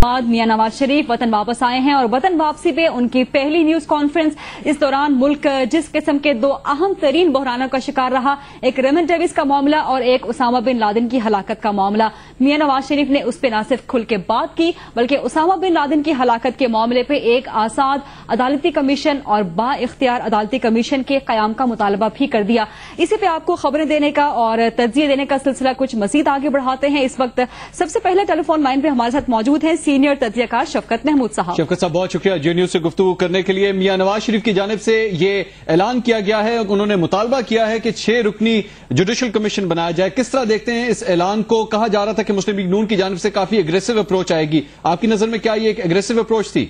बाद मियां नवाज शरीफ वतन वापस आए हैं और वतन वापसी पे उनकी पहली न्यूज कॉन्फ्रेंस। इस दौरान मुल्क जिस किस्म के दो अहम तरीन बहरानों का शिकार रहा, एक रेमन डेविस का मामला और एक उसामा बिन लादेन की हलाकत का मामला, मियां नवाज शरीफ ने उस पर न सिर्फ खुल के बात की बल्कि उसामा बिन लादेन की हलाकत के मामले पे एक आजाद अदालती कमीशन और बाइख्तियार अदालती कमीशन के कयाम का मुतालबा भी कर दिया। इसी पे आपको खबरें देने का और तज्जिए देने का सिलसिला कुछ मजीद आगे बढ़ाते हैं। इस वक्त सबसे पहले टेलीफोन लाइन पे हमारे साथ मौजूद हैं सीनियर तज्जियाकार शफकत महमूद साहब। शफकत साहब, बहुत शुक्रिया जे न्यूज से गुफ्तगू करने के लिए। मियां नवाज शरीफ की जानिब से ये ऐलान किया गया है, उन्होंने मुतालबा किया है कि 6 रुकनी जुडिशल कमीशन बनाया जाए। किस तरह देखते हैं इस ऐलान को? कहा जा रहा था कि मुस्लिम लीग नून की जानिब से काफी एग्रेसिव अप्रोच आएगी, आपकी नजर में क्या ये एक एग्रेसिव अप्रोच थी?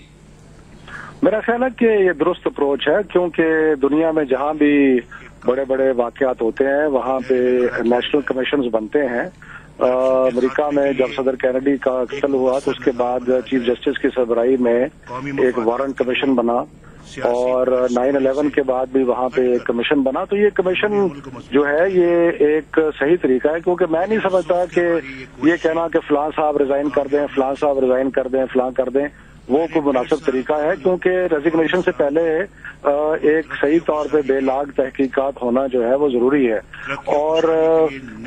मेरा ख्याल है कि ये दुरुस्त अप्रोच है, क्योंकि दुनिया में जहां भी बड़े बड़े वाकयात होते हैं वहां पे नेशनल कमीशन बनते हैं। अमेरिका में जब सदर कैनेडी का कत्ल हुआ तो उसके बाद चीफ जस्टिस की सरबराही में एक वारंट कमीशन बना और 9/11 के बाद भी वहां पे एक कमीशन बना। तो ये कमीशन जो है ये एक सही तरीका है, क्योंकि मैं नहीं समझता कि ये कहना कि फलां साहब रिजाइन कर दें, फलां साहब रिजाइन कर दें, फलां कर दें, वो कोई मुनासिब तरीका है। क्योंकि रेजिग्नेशन से पहले एक सही तौर पे बेलाग तहकीकात होना जो है वो जरूरी है। और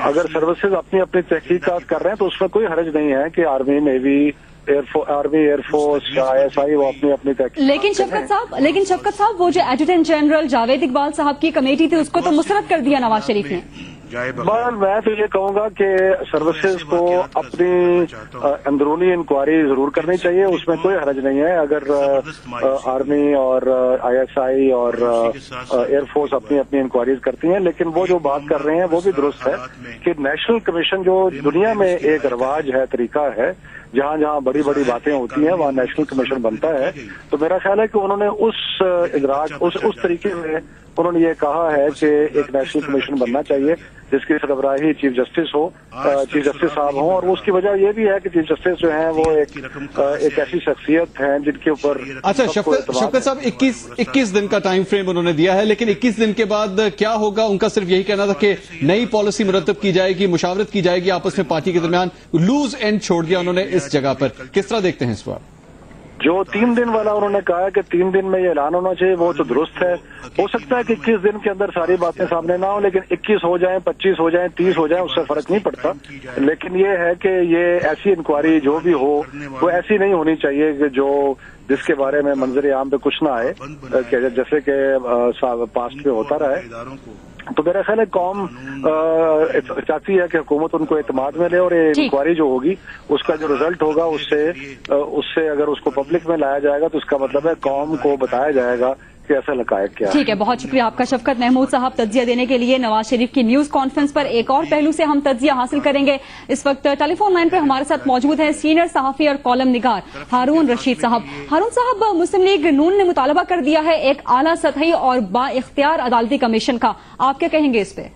अगर सर्विसेज अपनी अपनी तहकीकात कर रहे हैं तो उसमें कोई हर्ज नहीं है कि army, navy, army, air force, ISI वो अपनी अपनी तहकीकात। लेकिन शफकत साहब वो जो एडजुटेंट जनरल जावेद इकबाल साहब की कमेटी थी उसको तो मुस्तरद कर दिया नवाज शरीफ ने। मैं तो ये कहूंगा कि सर्विसेज को अपनी अंदरूनी इंक्वायरी जरूर करनी चाहिए, उसमें कोई हरज नहीं है। अगर आर्मी और ISI और एयरफोर्स अपनी अपनी इंक्वायरीज करती हैं, लेकिन वो जो बात कर रहे हैं वो भी दुरुस्त है कि नेशनल कमीशन जो दुनिया में एक रिवाज है, तरीका है, जहां जहां बड़ी बड़ी बातें होती हैं वहां नेशनल कमीशन बनता है। तो मेरा ख्याल है कि उन्होंने उस इदराक उस तरीके में उन्होंने ये कहा है कि एक नेशनल कमीशन बनना चाहिए जिसकी सरबराही चीफ जस्टिस साहब हों। और उसकी वजह ये भी है कि चीफ जस्टिस जो हैं वो एक ऐसी शख्सियत हैं जिनके ऊपर। अच्छा शफकत साहब, 21 दिन का टाइम फ्रेम उन्होंने दिया है, लेकिन 21 दिन के बाद क्या होगा? उनका सिर्फ यही कहना था कि नई पॉलिसी मुरतब की जाएगी, मुशावरत की जाएगी आपस में पार्टी के दरमियान। लूज एंड छोड़ दिया उन्होंने इस जगह पर। किस तरह देखते हैं इस बार? जो 3 दिन वाला उन्होंने कहा है कि 3 दिन में ये ऐलान होना चाहिए, वो तो दुरुस्त है। हो सकता है कि 21 दिन के अंदर सारी बातें सामने ना हो, लेकिन 21 हो जाएं, 25 हो जाएं, 30 हो जाएं, उससे फर्क नहीं पड़ता। लेकिन ये है कि ये ऐसी इंक्वायरी जो भी हो वो ऐसी नहीं होनी चाहिए कि जिसके बारे में मंजर आम पे कुछ ना आए, जैसे कि पास्ट में होता रहा है। तो मेरा ख्याल है कौम चाहती है कि हुकूमत उनको एतमाद में ले और इंक्वायरी जो होगी उसका जो रिजल्ट होगा उससे अगर उसको पब्लिक में लाया जाएगा तो उसका मतलब है कौम को बताया जाएगा कि ऐसा लकायक क्या है। ठीक है, बहुत शुक्रिया आपका शफकत महमूद साहब तज्जिया देने के लिए। नवाज शरीफ की न्यूज कॉन्फ्रेंस पर एक और पहलू से हम तज्जिया हासिल करेंगे। इस वक्त टेलीफोन लाइन पे हमारे साथ मौजूद है सीनियर सहाफी और कॉलम निगार हारून रशीद साहब। हारून साहब, मुस्लिम लीग नून ने मुतालबा कर दिया है एक आला सतही और बाइख्तियार अदालती कमीशन का, आप क्या कहेंगे इस पे?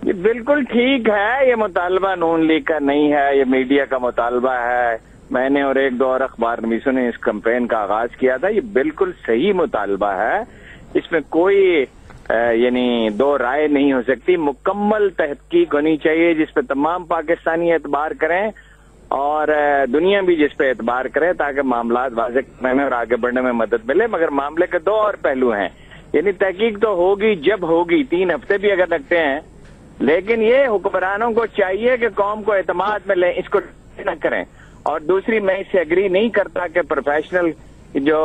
ये बिल्कुल ठीक है, ये मुतालबा नून लीग का नहीं है, ये मीडिया का मुतालबा है। मैंने और 1-2 और अखबार नवीसों ने इस कैंपेन का आगाज किया था। ये बिल्कुल सही मुतालबा है, इसमें कोई यानी 2 राय नहीं हो सकती। मुकम्मल तहकीक होनी चाहिए जिस पे तमाम पाकिस्तानी एतबार करें और दुनिया भी जिस पे एतबार करे, ताकि मामला वाज़ेह करने में और आगे बढ़ने में मदद मिले। मगर मामले के 2 और पहलू हैं, यानी तहकीक तो होगी जब होगी, 3 हफ्ते भी अगर लगते हैं, लेकिन ये हुक्मरानों को चाहिए कि कौम को एतमाद में लें, इसको न करें। और दूसरी, मैं इससे एग्री नहीं करता कि प्रोफेशनल जो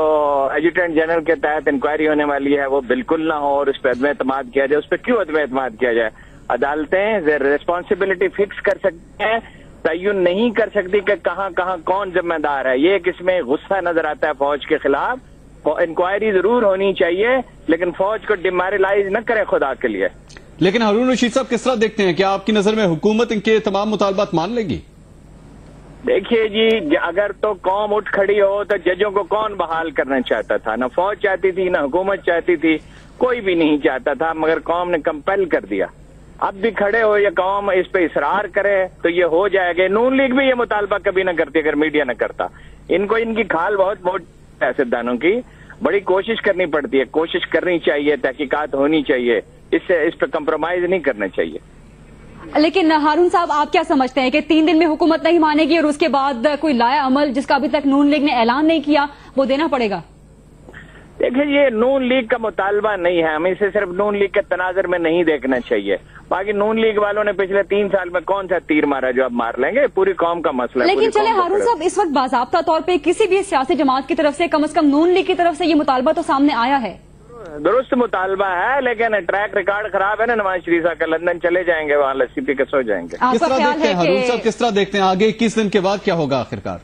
एडजुटेंट जनरल के तहत इंक्वायरी होने वाली है वो बिल्कुल ना हो और उस पर अदम एतमाद किया जाए। उस पर क्यों अदम एतमाद किया जाए? अदालतें रिस्पॉन्सिबिलिटी फिक्स कर सकती हैं, तयन नहीं कर सकती कि कहाँ कहाँ कौन जिम्मेदार है। ये किसमें गुस्सा नजर आता है फौज के खिलाफ। इंक्वायरी जरूर होनी चाहिए, लेकिन फौज को डिमोरलाइज न करे खुदा के लिए। लेकिन हारून रशीद साहब, किस तरह देखते हैं? क्या आपकी नजर में हुकूमत इनके तमाम मुतालबात मान लेगी? देखिए जी, अगर तो कौम उठ खड़ी हो तो जजों को कौन बहाल करना चाहता था? ना फौज चाहती थी, ना हुकूमत चाहती थी, कोई भी नहीं चाहता था, मगर कौम ने कंपेल कर दिया। अब भी खड़े हो, ये कौम इस पे इसरार करे तो ये हो जाएगा। नून लीग भी ये मुतालबा कभी न करती अगर मीडिया न करता। इनकी खाल बहुत मोटी है सियासतदानों की, बड़ी कोशिश करनी पड़ती है, कोशिश करनी चाहिए, तहकीकात होनी चाहिए, इस पे कंप्रोमाइज नहीं करना चाहिए। लेकिन हारून साहब, आप क्या समझते हैं कि 3 दिन में हुकूमत नहीं मानेगी और उसके बाद कोई लाया अमल जिसका अभी तक नून लीग ने ऐलान नहीं किया वो देना पड़ेगा? देखिए, ये नून लीग का मुतालबा नहीं है, हमें इसे सिर्फ नून लीग के तनाजर में नहीं देखना चाहिए। बाकी नून लीग वालों ने पिछले 3 साल में कौन सा तीर मारा जो अब मार लेंगे? पूरी कौम का मसला है। लेकिन चले हारून साहब, इस वक्त बाज़ाब्ता तौर पे किसी भी सियासी जमात की तरफ से, कम से कम नून लीग की तरफ से ये मुतालबा तो सामने आया है। दुरुस्त मुतालबा है, लेकिन ट्रैक रिकॉर्ड खराब है ना नवाज शरीफ साहब का। लंदन चले जाएंगे, वहाँ लस्सी पी के सो जाएंगे। किस तरह देखते हैं हारून साहब, किस तरह देखते हैं आगे 21 दिन के बाद क्या होगा आखिरकार?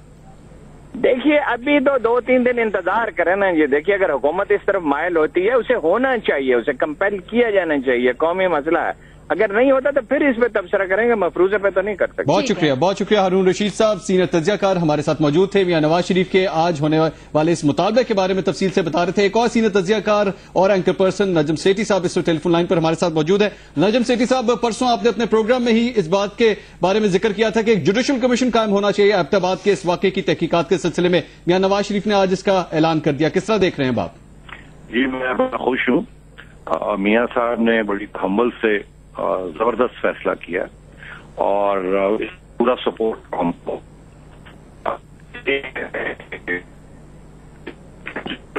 देखिए, अभी तो 2-3 दिन इंतजार करें ना। ये देखिए, अगर हुकूमत इस तरफ माइल होती है, उसे होना चाहिए, उसे कंपेल किया जाना चाहिए, कौमी मसला है। अगर नहीं होता तो फिर इस पे तबसरा करेंगे, मफरूजे पे तो नहीं कर सकते। बहुत शुक्रिया हारून रशीद साहब, सीनियर तज्जियाकार हमारे साथ मौजूद थे। मियां नवाज शरीफ के आज होने वाले इस मुतालबे के बारे में तफसील से बता रहे थे। एक और सीनियर तज्जियाकार और एंकर पर्सन नजम सेठी साहब इस टेलीफोन लाइन पर हमारे साथ मौजूद है। नजम सेठी साहब, परसों आपने अपने प्रोग्राम में ही इस बात के बारे में जिक्र किया था कि एक जुडिशल कमीशन कायम होना चाहिए एबटाबाद के इस वाकये की तहकीकात के सिलसिले में। मियां नवाज शरीफ ने आज इसका ऐलान कर दिया, किस तरह देख रहे हैं बात? जी, मैं बड़ा खुश हूँ। मियां साहब ने बड़ी तहम्मुल से जबरदस्त फैसला किया और पूरा सपोर्ट हमको।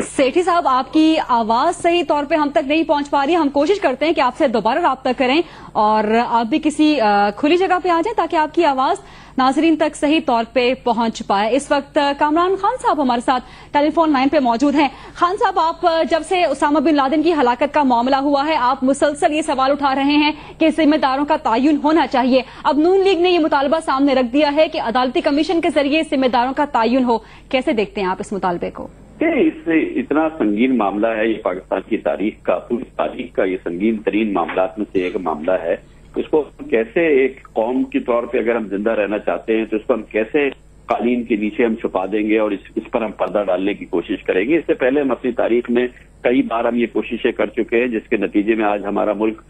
सेठी साहब, आपकी आवाज सही तौर पे हम तक नहीं पहुंच पा रही है। हम कोशिश करते हैं कि आपसे दोबारा राब्ता करें और आप भी किसी खुली जगह पे आ जाएं ताकि आपकी आवाज नाजरीन तक सही तौर पे पहुंच पाए। इस वक्त कामरान खान साहब हमारे साथ टेलीफोन लाइन पे मौजूद हैं। खान साहब, आप जब से उसामा बिन लादेन की हलाकत का मामला हुआ है, आप मुसलसल ये सवाल उठा रहे हैं कि जिम्मेदारों का तयन होना चाहिए। अब नून लीग ने ये मुतालबा सामने रख दिया है कि अदालती कमीशन के जरिए जिम्मेदारों का तयन हो। कैसे देखते हैं आप इस मुतालबे को? इससे इतना संगीन मामला है, ये पाकिस्तान की तारीख का, पूरी तारीख का ये संगीन तरीन मामलात में से एक मामला है। इसको कैसे एक कौम के तौर पे अगर हम जिंदा रहना चाहते हैं तो इसको हम कैसे कालीन के नीचे हम छुपा देंगे और इस पर हम पर्दा डालने की कोशिश करेंगे। इससे पहले हम अपनी तारीख में कई बार हम ये कोशिशें कर चुके हैं, जिसके नतीजे में आज हमारा मुल्क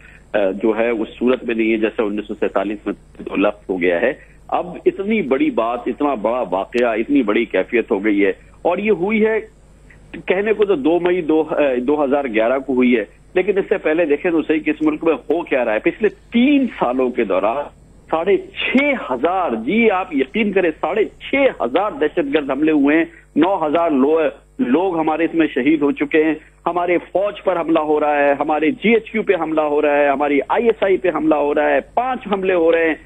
जो है उस सूरत में नहीं है जैसे 1947 में लफ्ट हो गया है। अब इतनी बड़ी बात, इतना बड़ा वाकया, इतनी बड़ी कैफियत हो गई है और ये हुई है कहने को तो 2 मई 2011 को हुई है, लेकिन इससे पहले देखें तो सही कि इस मुल्क में हो क्या रहा है। पिछले 3 सालों के दौरान 6,500, जी आप यकीन करें 6,500 दहशतगर्द हमले हुए हैं। 9,000 लोग हमारे इसमें शहीद हो चुके हैं। हमारे फौज पर हमला हो रहा है, हमारे GHQ पे हमला हो रहा है, हमारी ISI पे हमला हो रहा है, 5 हमले हो रहे हैं,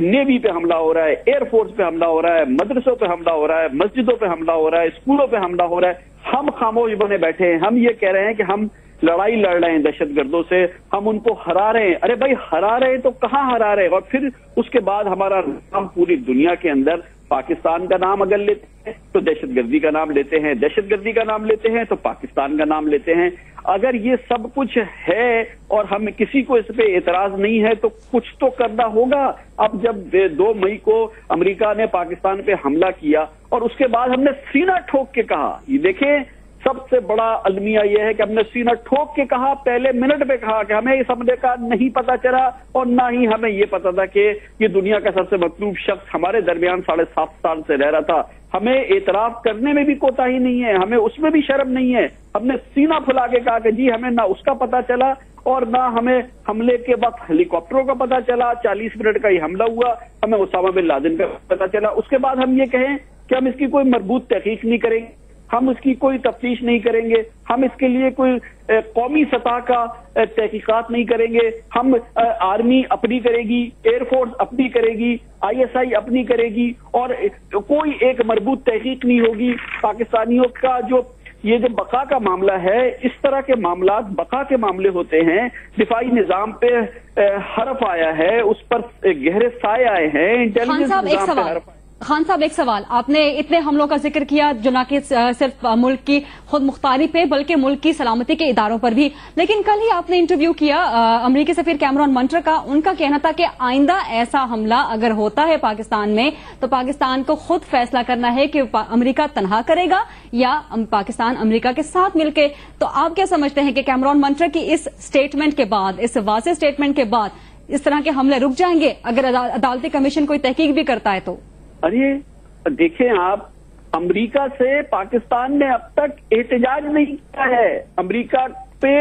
नेवी पे हमला हो रहा है, एयरफोर्स पे हमला हो रहा है, मदरसों पे हमला हो रहा है, मस्जिदों पे हमला हो रहा है, स्कूलों पे हमला हो रहा है। हम खामोश बने बैठे हैं। हम ये कह रहे हैं कि हम लड़ाई लड़ रहे हैं दहशतगर्दों से, हम उनको हरा रहे हैं। अरे भाई, हरा रहे हैं तो कहाँ हरा रहे हैं? और फिर उसके बाद हमारा नाम पूरी दुनिया के अंदर, पाकिस्तान का नाम अगर लेते हैं तो दहशतगर्दी का नाम लेते हैं, दहशतगर्दी का नाम लेते हैं तो पाकिस्तान का नाम लेते हैं। अगर ये सब कुछ है और हम किसी को इस पे एतराज नहीं है तो कुछ तो करना होगा। अब जब 2 मई को अमेरिका ने पाकिस्तान पे हमला किया और उसके बाद हमने सीना ठोक के कहा, ये देखें सबसे बड़ा अलमिया यह है कि हमने सीना ठोक के कहा, पहले मिनट पे कहा कि हमें इस हमले का नहीं पता चला और ना ही हमें ये पता था कि ये दुनिया का सबसे मतलूब शख्स हमारे दरमियान 7.5 साल से रह रहा था। हमें एतराफ करने में भी कोताही नहीं है, हमें उसमें भी शर्म नहीं है। हमने सीना फुला के कहा कि जी हमें ना उसका पता चला और ना हमें हमले के वक्त हेलीकॉप्टरों का पता चला। 40 मिनट का ये हमला हुआ, हमें उसामा बिन लादेन का पता चला। उसके बाद हम ये कहें कि हम इसकी कोई मरबूत तहकीक नहीं करेंगे, हम इसकी कोई तफ्तीश नहीं करेंगे, हम इसके लिए कोई कौमी सतह का तहकीकात नहीं करेंगे। हम आर्मी अपनी करेगी, एयरफोर्स अपनी करेगी, ISI अपनी करेगी और कोई एक मरबूत तहकीक नहीं होगी। पाकिस्तानियों का जो ये जो बका का मामला है, इस तरह के मामला बका के मामले होते हैं। दिफाई निजाम पे हरफ आया है, उस पर गहरे साए आए हैं, इंटेलिजेंस निजाम पे हरफ। खान साहब, एक सवाल, आपने इतने हमलों का जिक्र किया जो ना कि सिर्फ मुल्क की खुद मुख्तारी पे बल्कि मुल्क की सलामती के इदारों पर भी, लेकिन कल ही आपने इंटरव्यू किया अमरीकी सफीर कैमरॉन मंटर का। उनका कहना था कि आइंदा ऐसा हमला अगर होता है पाकिस्तान में तो पाकिस्तान को खुद फैसला करना है कि अमरीका तनहा करेगा या पाकिस्तान अमरीका के साथ मिलके। तो आप क्या समझते हैं कि कैमरॉन मंटर की इस स्टेटमेंट के बाद, इस वाज़ेह स्टेटमेंट के बाद इस तरह के हमले रुक जाएंगे अगर अदालती कमीशन कोई तहकीक भी करता है तो? अरे देखें आप, अमेरिका से पाकिस्तान ने अब तक एहतजाज नहीं किया है। अमेरिका पे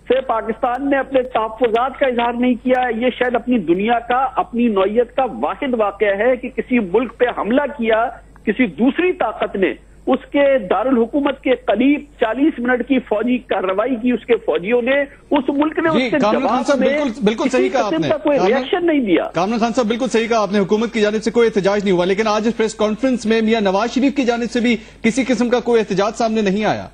سے پاکستان نے اپنے تحفظات کا اظہار نہیں کیا. یہ شاید اپنی دنیا کا، اپنی نوعیت کا واحد واقعہ ہے کہ کسی ملک پہ حملہ کیا کسی دوسری طاقت نے، اس کے دارالحکومت کے قریب 40 منٹ کی فوجی کارروائی کی، اس کے فوجیوں نے، اس ملک نے اس کے جواب میں بالکل صحیح کہا آپ نے، کوئی ریئیکشن نہیں دیا. کامران خان صاحب بالکل صحیح کہا آپ نے، حکومت کی جانب سے کوئی احتجاج نہیں ہوا، لیکن آج اس پریس کانفرنس میں میاں نواز شریف کی جانب سے بھی کسی قسم کا کوئی احتجاج سامنے نہیں آیا.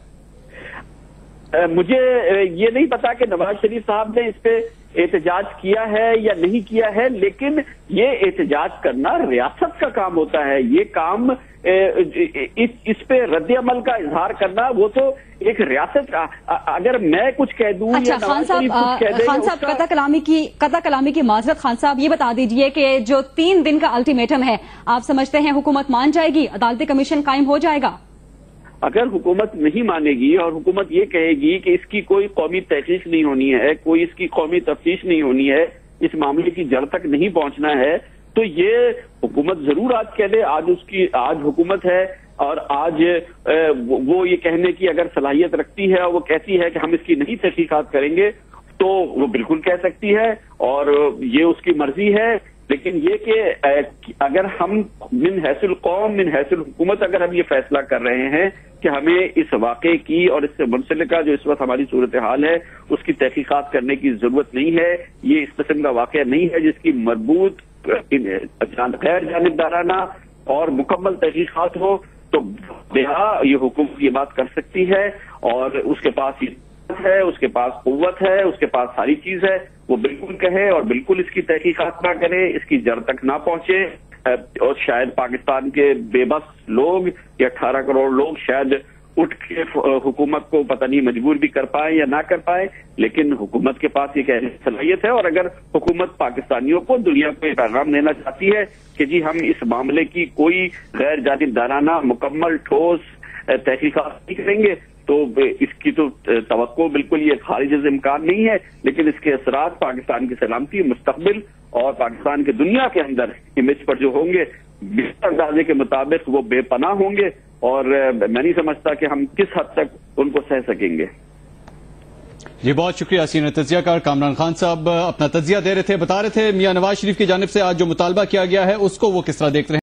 مجھے یہ نہیں پتا کہ نواز شریف صاحب نے اس پہ احتجاج کیا ہے یا نہیں کیا ہے، لیکن یہ احتجاج کرنا ریاست کا کام ہوتا ہے. یہ کام اس پہ رد عمل کا اظہار کرنا وہ تو ایک ریاست کا، اگر میں کچھ کہہ دوں. اچھا خان صاحب قطع کلامی کی معذرت. خان صاحب یہ بتا دیجئے کہ جو 3 دن کا الٹیمیٹم ہے، آپ سمجھتے ہیں حکومت مان جائے گی، عدالتی کمیشن قائم ہو جائے گا؟ اگر حکومت نہیں مانے گی اور حکومت یہ کہے گی کہ اس کی کوئی قومی تحقیق نہیں ہونی ہے، کوئی اس کی قومی تفتیش نہیں ہونی ہے، اس معاملے کی جڑ تک نہیں پہنچنا ہے، تو یہ حکومت ضرور آج کہہ دے. آج حکومت ہے اور آج وہ یہ کہنے کی اگر صلاحیت رکھتی ہے اور وہ کہتی ہے کہ ہم اس کی نہیں تحقیقات کریں گے تو وہ بالکل کہہ سکتی ہے اور یہ اس کی مرضی ہے. لیکن یہ کہ اگر ہم من حیث القوم، من حیث الحکومت اگر ہم یہ فیصلہ کر رہے ہیں کہ ہمیں اس واقعے کی اور اس سے منسلکہ جو اس وقت ہماری صورتحال ہے اس کی تحقیقات کرنے کی ضرورت نہیں ہے، یہ اس قسم کا واقعہ نہیں ہے جس کی مربوط غیر جانبدارانہ اور مکمل تحقیقات ہو، تو یہ حکومت یہ بات کر سکتی ہے اور اس کے پاس ہے، اس کے پاس قوت ہے، اس کے پاس ساری چیز ہے، وہ بالکل کہے اور بالکل اس کی تحقیقات نہ کرے، اس کی جڑ تک نہ پہنچے. اور شاید پاکستان کے بے بس لوگ یا 18 کروڑ لوگ شاید اٹھ کے حکومت کو پتہ نہیں مجبور بھی کر پائے یا نہ کر پائے، لیکن حکومت کے پاس یہ کہنے کی صلاحیت ہے. اور اگر حکومت پاکستانیوں کو، دنیا کو یہ پیغام دینا چاہتی ہے کہ جی ہم اس معاملے کی کوئی غیر جانبدارانہ مکمل ٹھوس تحقیقات نہیں کریں گے، تو اس کی تو توقع بالکل یہ خارج از امکان نہیں ہے. لیکن اس کے اثرات پاکستان کی سلامتی، مستقبل اور پاکستان کے دنیا کے اندر امیج پر جو ہوں گے، اندازے کے مطابق وہ بے پناہ ہوں گے اور میں نہیں سمجھتا کہ ہم کس حد تک ان کو سہ سکیں گے. جی بہت شکریہ. سینئر تجزیہ کار کامران خان صاحب اپنا تجزیہ دے رہے تھے، بتا رہے تھے میاں نواز شریف کی جانب سے آج جو مطالبہ کیا گیا ہے اس کو وہ کس طرح دیکھ رہے ہیں.